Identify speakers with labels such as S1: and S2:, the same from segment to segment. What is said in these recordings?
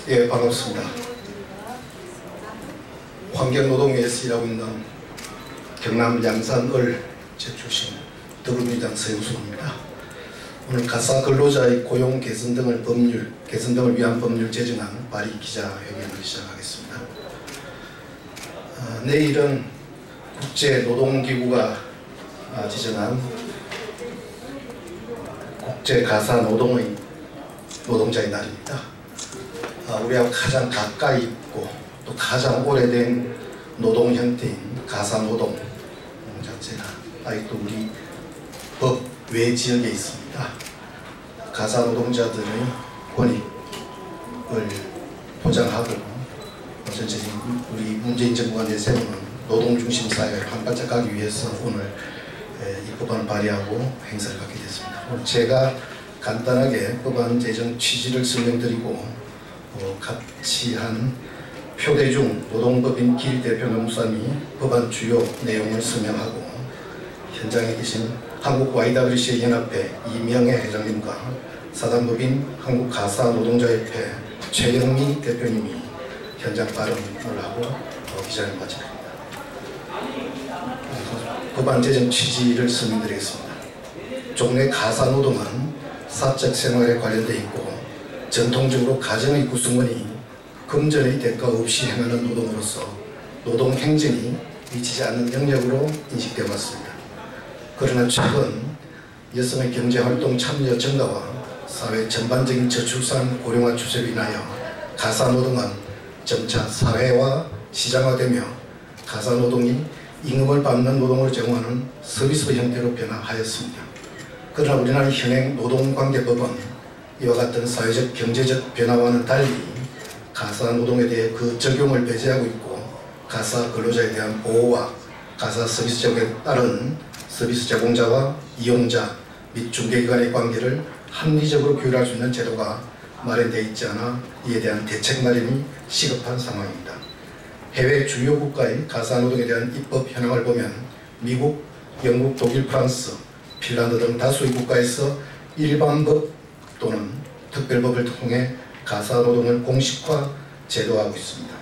S1: 예, 반갑습니다. 환경노동위에서 일하고 있는 경남 양산을 제출신 더불어민주당 서영순입니다. 오늘 가사 근로자의 고용 개선 등을 위한 법률 제정안 발의 기자회견을 시작하겠습니다. 내일은 국제노동기구가 지정한 국제가사노동의 노동자의 날입니다. 우리하고 가장 가까이 있고 또 가장 오래된 노동 형태인 가사노동 자체가 아직도 우리 법 외지역에 있습니다. 가사노동자들의 권익을 보장하고 전체적인 우리 문재인 정부가 내세우는 노동중심 사회를 한 발짝 가기 위해서 오늘 이 법안을 발의하고 행사를 갖게 됐습니다. 오늘 제가 간단하게 법안 제정 취지를 설명드리고 같이 한 표대중 노동법인 길대표 노무사님이 법안 주요 내용을 설명하고 현장에 계신 한국 YWCA 연합회 이명애 회장님과 사단법인 한국가사노동자협회 최영미 대표님이 현장 발언을 하고 기자회견을 마칩니다. 법안 제정 취지를 설명드리겠습니다. 종래 가사노동은 사적 생활에 관련되어 있고 전통적으로 가정의 구성원이 금전의 대가 없이 행하는 노동으로서 노동 행정이 미치지 않는 영역으로 인식되어 왔습니다. 그러나 최근 여성의 경제활동 참여 증가와 사회 전반적인 저출산 고령화 추세로 인하여 가사노동은 점차 사회화 시장화되며 가사노동이 임금을 받는 노동을 제공하는 서비스 형태로 변화하였습니다. 그러나 우리나라 현행 노동관계법은 이와 같은 사회적 경제적 변화와는 달리 가사노동에 대해 그 적용을 배제하고 있고 가사 근로자에 대한 보호와 가사 서비스 제공에 따른 서비스 제공자와 이용자 및 중개기관의 관계를 합리적으로 규율할 수 있는 제도가 마련되어 있지 않아 이에 대한 대책 마련이 시급한 상황입니다. 해외 주요 국가의 가사노동에 대한 입법 현황을 보면 미국, 영국, 독일, 프랑스, 핀란드 등 다수의 국가에서 일반법 또는 특별법을 통해 가사노동을 공식화, 제도화하고 있습니다.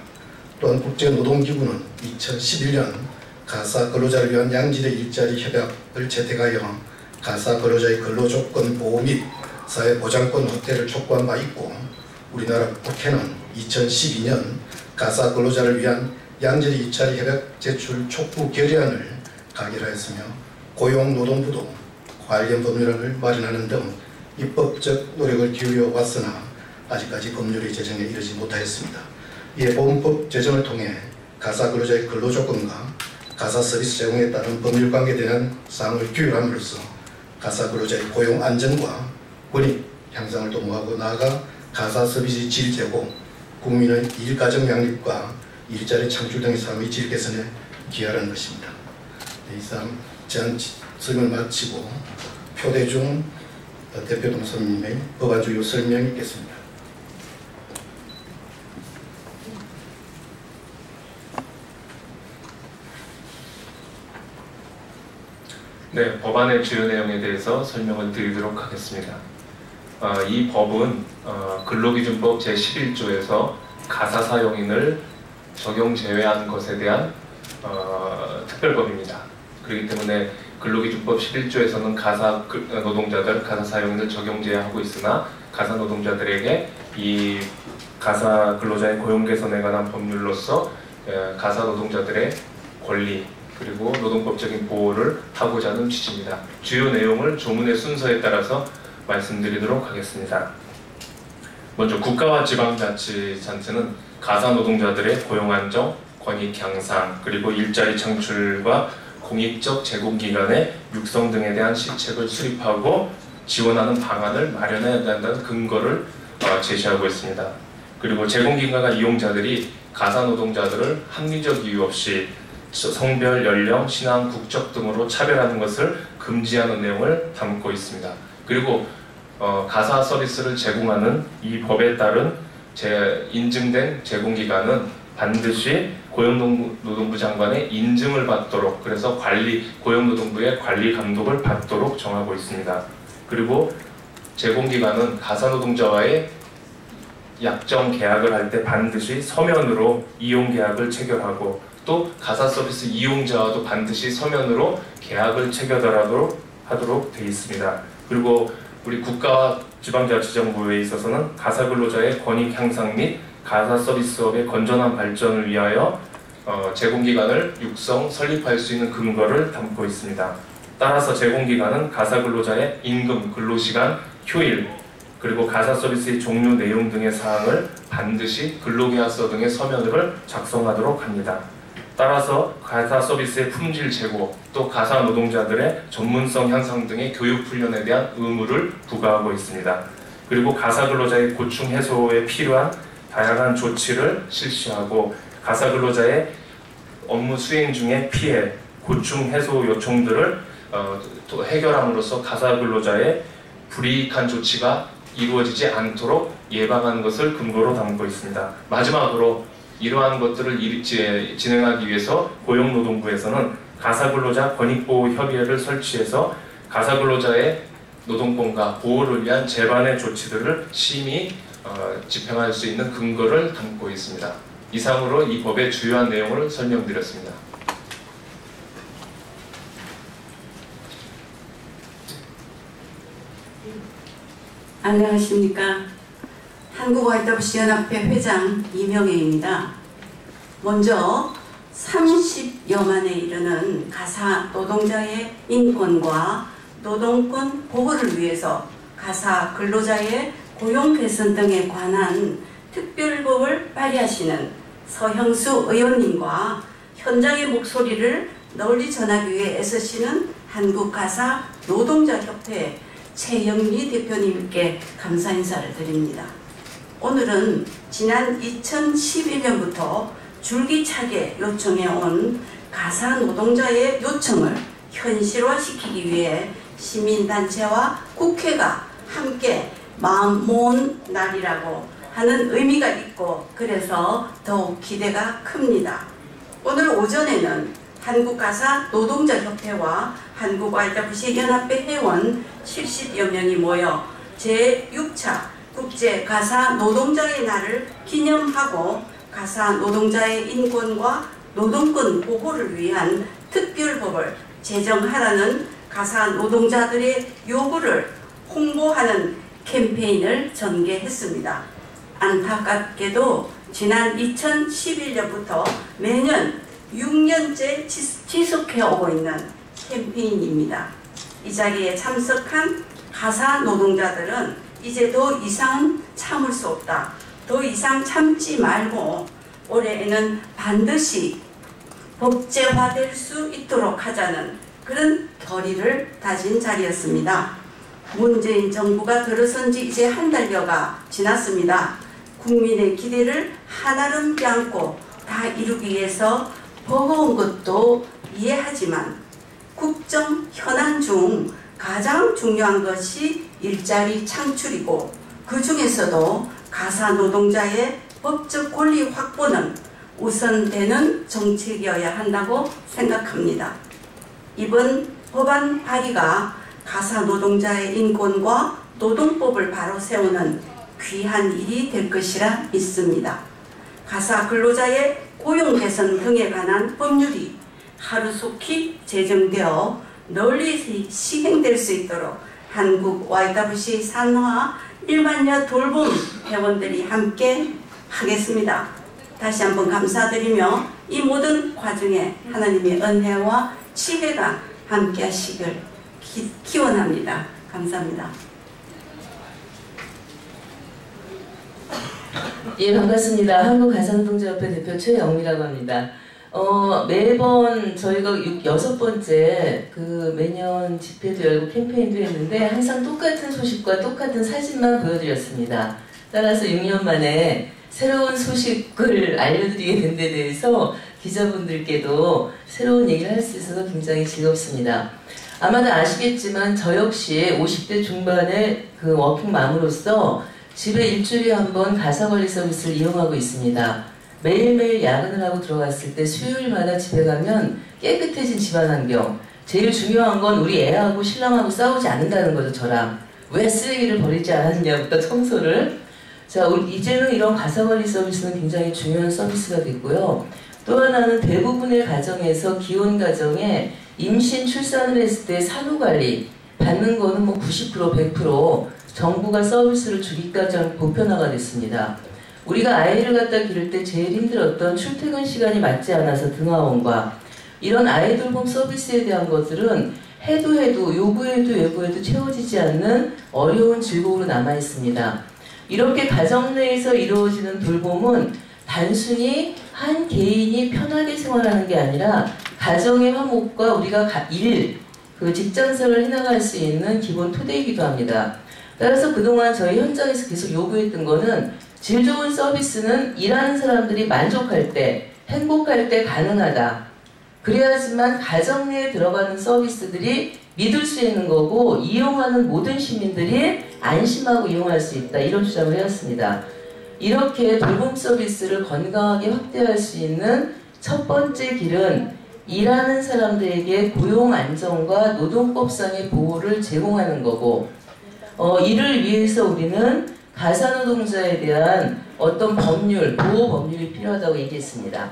S1: 또한 국제노동기구는 2011년 가사 근로자를 위한 양질의 일자리 협약을 채택하여 가사 근로자의 근로조건 보호 및 사회보장권 확대를 촉구한 바 있고 우리나라 국회는 2012년 가사 근로자를 위한 양질의 일자리 협약 제출 촉구 결의안을 가결하였으며 고용노동부도 관련 법률안을 마련하는 등 입법적 노력을 기울여 왔으나 아직까지 법률의 제정에 이르지 못하였습니다. 이에 본법 제정을 통해 가사 근로자의 근로조건과 가사 서비스 제공에 따른 법률관계에 대한 사항을 규율함으로써 가사 근로자의 고용 안정과 권익 향상을 도모하고 나아가 가사 서비스 질 제공, 국민의 일가정 양립과 일자리 창출 등의 사업의 질 개선에 기여하는 것입니다. 이상 제안 설명을 마치고 표대중 대표 동선님의 법안 주요 설명이 있겠습니다.
S2: 네, 법안의 주요 내용에 대해서 설명을 드리도록 하겠습니다. 이 법은 근로기준법 제11조에서 가사 사용인을 적용 제외한 것에 대한 특별법입니다. 그렇기 때문에 근로기준법 11조에서는 가사 노동자들, 가사 사용인을 적용 제외하고 있으나 가사 노동자들에게 이 가사 근로자의 고용 개선에 관한 법률로서 가사 노동자들의 권리 그리고 노동법적인 보호를 하고자 하는 취지입니다. 주요 내용을 조문의 순서에 따라서 말씀드리도록 하겠습니다. 먼저 국가와 지방자치단체는 가사 노동자들의 고용 안정, 권익 향상, 그리고 일자리 창출과 공익적 제공기관의 육성 등에 대한 시책을 수립하고 지원하는 방안을 마련해야 한다는 근거를 제시하고 있습니다. 그리고 제공기관과 이용자들이 가사 노동자들을 합리적 이유 없이 성별, 연령, 신앙, 국적 등으로 차별하는 것을 금지하는 내용을 담고 있습니다. 그리고 가사 서비스를 제공하는 이 법에 따른 인증된 제공기관은 반드시 고용노동부 장관의 인증을 받도록, 그래서 고용노동부의 관리 감독을 받도록 정하고 있습니다. 그리고 제공기관은 가사노동자와의 약정 계약을 할 때 반드시 서면으로 이용 계약을 체결하고 또 가사 서비스 이용자와도 반드시 서면으로 계약을 체결하도록 되어 있습니다. 그리고 우리 국가와 지방자치정부에 있어서는 가사 근로자의 권익 향상 및 가사 서비스업의 건전한 발전을 위하여 제공기관을 육성, 설립할 수 있는 근거를 담고 있습니다. 따라서 제공기관은 가사 근로자의 임금, 근로시간, 휴일, 그리고 가사 서비스의 종류, 내용 등의 사항을 반드시 근로계약서 등의 서면을 작성하도록 합니다. 따라서 가사 서비스의 품질 제고, 또 가사 노동자들의 전문성 향상 등의 교육 훈련에 대한 의무를 부과하고 있습니다. 그리고 가사 근로자의 고충 해소에 필요한 다양한 조치를 실시하고 가사 근로자의 업무 수행 중에 피해, 고충 해소 요청들을 또 해결함으로써 가사 근로자의 불이익한 조치가 이루어지지 않도록 예방하는 것을 근거로 담고 있습니다. 마지막으로 이러한 것들을 진행하기 위해서 고용노동부에서는 가사근로자 권익보호협의회를 설치해서 가사근로자의 노동권과 보호를 위한 제반의 조치들을 심히 집행할 수 있는 근거를 담고 있습니다. 이상으로 이 법의 주요한 내용을 설명드렸습니다.
S3: 안녕하십니까. 한국와이터부시연합회 회장 이명애입니다. 먼저 30여만에 이르는 가사 노동자의 인권과 노동권 보호를 위해서 가사 근로자의 고용 개선 등에 관한 특별법을 발의하시는 서형수 의원님과 현장의 목소리를 널리 전하기 위해 애쓰시는 한국가사 노동자협회 최영미 대표님께 감사 인사를 드립니다. 오늘은 지난 2011년부터 줄기차게 요청해 온 가사 노동자의 요청을 현실화시키기 위해 시민단체와 국회가 함께 마음 모은 날이라고 하는 의미가 있고 그래서 더욱 기대가 큽니다. 오늘 오전에는 한국가사 노동자협회와 한국와이터부시연합회 회원 70여 명이 모여 제6차 국제가사 노동자의 날을 기념하고 가사 노동자의 인권과 노동권 보호를 위한 특별법을 제정하라는 가사 노동자들의 요구를 홍보하는 캠페인을 전개했습니다. 안타깝게도 지난 2011년부터 매년 6년째 지속해오고 있는 캠페인입니다. 이 자리에 참석한 가사 노동자들은 이제 더 이상은 참을 수 없다. 더 이상 참지 말고 올해에는 반드시 법제화될 수 있도록 하자는 그런 결의를 다진 자리였습니다. 문재인 정부가 들어선 지 이제 한 달여가 지났습니다. 국민의 기대를 한아름 안고 다 이루기 위해서 버거운 것도 이해하지만 국정 현안 중 가장 중요한 것이 일자리 창출이고 그 중에서도 가사 노동자의 법적 권리 확보는 우선되는 정책이어야 한다고 생각합니다. 이번 법안 발의가 가사 노동자의 인권과 노동법을 바로 세우는 귀한 일이 될 것이라 믿습니다. 가사 근로자의 고용 개선 등에 관한 법률이 하루속히 제정되어 널리 시행될 수 있도록 한국 YWC 산하 1만여 돌봄 회원들이 함께 하겠습니다. 다시 한번 감사드리며 이 모든 과정에 하나님의 은혜와 지혜가 함께 하시길 기원합니다. 감사합니다.
S4: 예, 반갑습니다. 한국가사노동자협회 대표 최영미라고 합니다. 매번 저희가 6번째 매년 집회도 열고 캠페인도 했는데 항상 똑같은 소식과 똑같은 사진만 보여드렸습니다. 따라서 6년 만에 새로운 소식을 알려드리게 된 데 대해서 기자분들께도 새로운 얘기를 할 수 있어서 굉장히 즐겁습니다. 아마도 아시겠지만 저 역시 50대 중반의 워킹맘으로서 집에 일주일에 한 번 가사관리 서비스를 이용하고 있습니다. 매일매일 야근을 하고 들어갔을 때 수요일마다 집에 가면 깨끗해진 집안 환경, 제일 중요한 건 우리 애하고 신랑하고 싸우지 않는다는 거죠. 저랑 왜 쓰레기를 버리지 않았냐부터 청소를 자, 이제는 이런 가사관리 서비스는 굉장히 중요한 서비스가 됐고요. 또 하나는 대부분의 가정에서 기혼 가정에 임신 출산을 했을 때 산후관리 받는 거는 뭐 90% 100% 정부가 서비스를 주기까지 보편화가 됐습니다. 우리가 아이를 갖다 기를 때 제일 힘들었던 출퇴근 시간이 맞지 않아서 등하원과 이런 아이 돌봄 서비스에 대한 것들은 해도 요구해도 채워지지 않는 어려운 질곡으로 남아 있습니다. 이렇게 가정 내에서 이루어지는 돌봄은 단순히 한 개인이 편하게 생활하는 게 아니라 가정의 화목과 우리가 직장생활을 해나갈 수 있는 기본 토대이기도 합니다. 따라서 그동안 저희 현장에서 계속 요구했던 거는 질 좋은 서비스는 일하는 사람들이 만족할 때, 행복할 때 가능하다. 그래야지만 가정 내에 들어가는 서비스들이 믿을 수 있는 거고 이용하는 모든 시민들이 안심하고 이용할 수 있다. 이런 주장을 해왔습니다. 이렇게 돌봄 서비스를 건강하게 확대할 수 있는 첫 번째 길은 일하는 사람들에게 고용 안정과 노동법상의 보호를 제공하는 거고 이를 위해서 우리는 가사노동자에 대한 어떤 법률, 보호 법률이 필요하다고 얘기했습니다.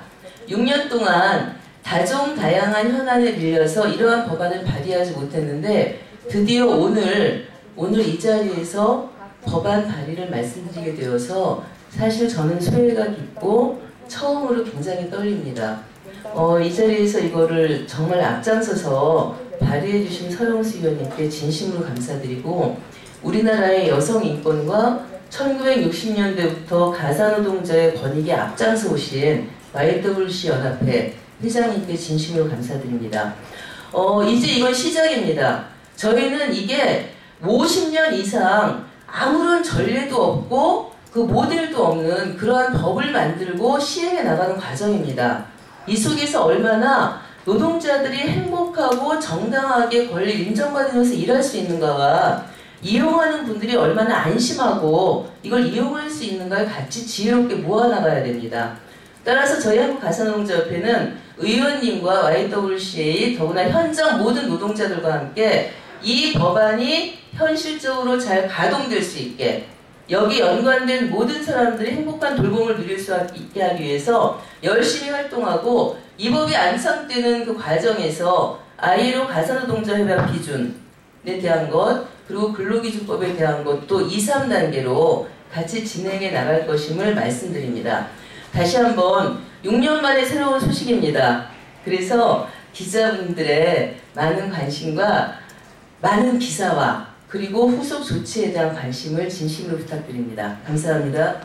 S4: 6년 동안 다양한 현안에 밀려서 이러한 법안을 발의하지 못했는데 드디어 오늘 이 자리에서 법안 발의를 말씀드리게 되어서 사실 저는 소회가 깊고 처음으로 굉장히 떨립니다. 이 자리에서 이거를 정말 앞장서서 발의해 주신 서영수 의원님께 진심으로 감사드리고 우리나라의 여성 인권과 1960년대부터 가사노동자의 권익에 앞장서 오신 YWC 연합회 회장님께 진심으로 감사드립니다. 이제 이건 시작입니다. 저희는 이게 50년 이상 아무런 전례도 없고 그 모델도 없는 그러한 법을 만들고 시행해 나가는 과정입니다. 이 속에서 얼마나 노동자들이 행복하고 정당하게 권리를 인정받으면서 일할 수 있는가와 이용하는 분들이 얼마나 안심하고 이걸 이용할 수 있는가를 같이 지혜롭게 모아나가야 됩니다. 따라서 저희 한국가사노동자협회는 의원님과 YWCA 더구나 현장 모든 노동자들과 함께 이 법안이 현실적으로 잘 가동될 수 있게 여기 연관된 모든 사람들이 행복한 돌봄을 누릴 수 있게 하기 위해서 열심히 활동하고 이 법이 안착되는 그 과정에서 ILO 가사노동자협약 기준에 대한 것 그리고 근로기준법에 대한 것도 2, 3단계로 같이 진행해 나갈 것임을 말씀드립니다. 다시 한번 6년 만에 새로운 소식입니다. 그래서 기자분들의 많은 관심과 많은 기사와 그리고 후속 조치에 대한 관심을 진심으로 부탁드립니다. 감사합니다.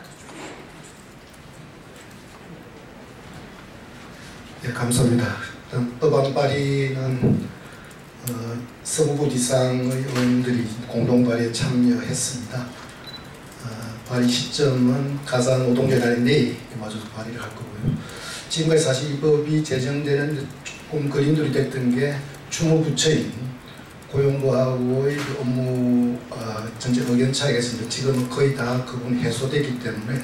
S1: 네, 감사합니다. 법안 발의는 서부지상의 의원들이 공동 발의에 참여했습니다. 발의 시점은 가사노동자 날의 내일 맞춰서 발의를 할 거고요. 지금까지 사실 이 법이 제정되는 조금 그림들이 됐던 게 추모부처인 고용부하고의 업무 전체 의견 차이가 있습니다. 지금은 거의 다 그 부분이 해소되기 때문에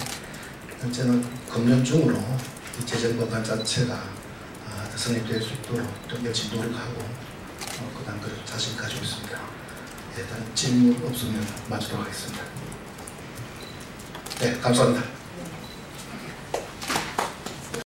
S1: 저는 금년 중으로 이 제정법안 자체가 성립될 수 있도록 좀 열심히 노력하고 그다음 그 자신 가지고 있습니다. 일단 질문 없으면 마치도록 하겠습니다. 네, 감사합니다.